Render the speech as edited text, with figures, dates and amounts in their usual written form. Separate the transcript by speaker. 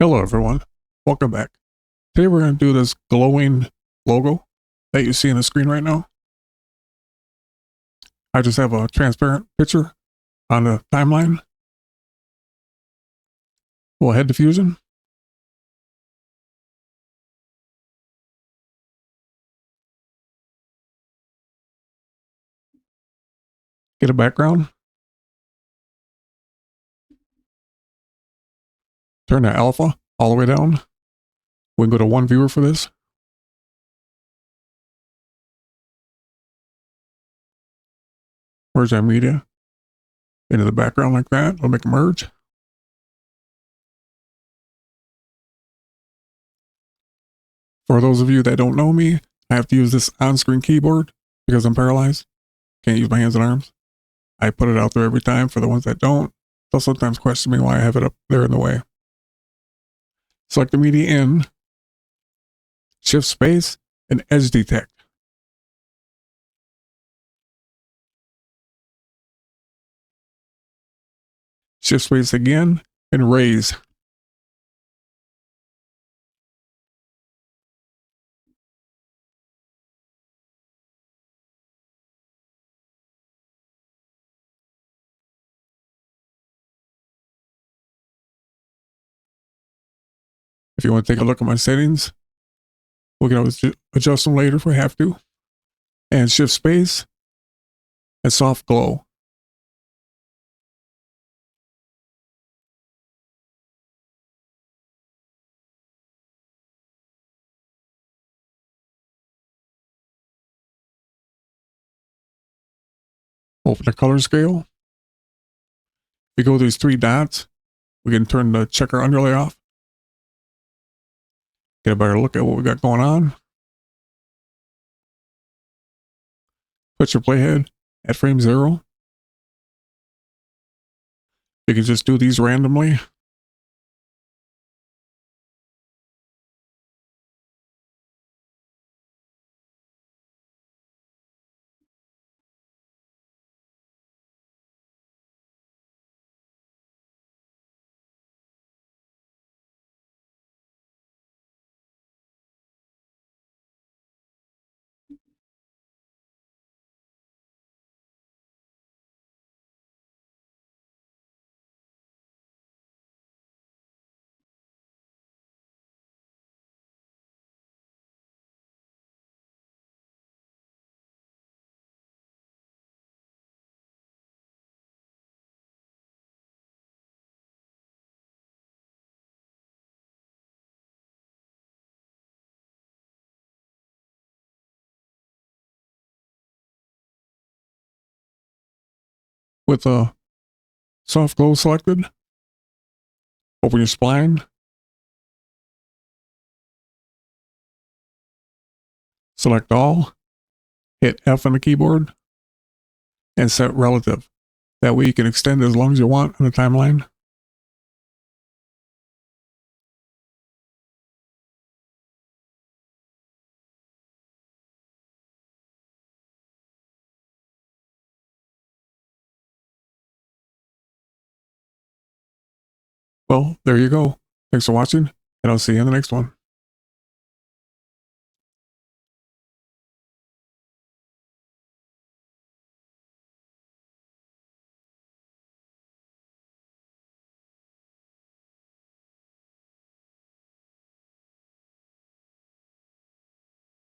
Speaker 1: Hello everyone, welcome back. Today we're going to do this glowing logo that you see on the screen right now. I just have a transparent picture on the timeline. We'll head to Fusion. Get a background. Turn the alpha all the way down. We can go to one viewer for this. Merge that media into the background like that. We'll make a merge. For those of you that don't know me, I have to use this on-screen keyboard because I'm paralyzed. Can't use my hands and arms. I put it out there every time for the ones that don't. They'll sometimes question me why I have it up there in the way. Select the media in, shift space, and edge detect. Shift space again and raise. If you want to take a look at my settings, we can always adjust them later if we have to. And shift space and soft glow. Open the color scale. If we go to these three dots, we can turn the checker underlay off. Get a better look at what we got going on. Put your playhead at frame 0. You can just do these randomly. With a soft glow selected, open your spline. Select all, hit F on the keyboard, and set relative. That way you can extend it as long as you want on the timeline. Well, there you go. Thanks for watching, and I'll see you in the next one.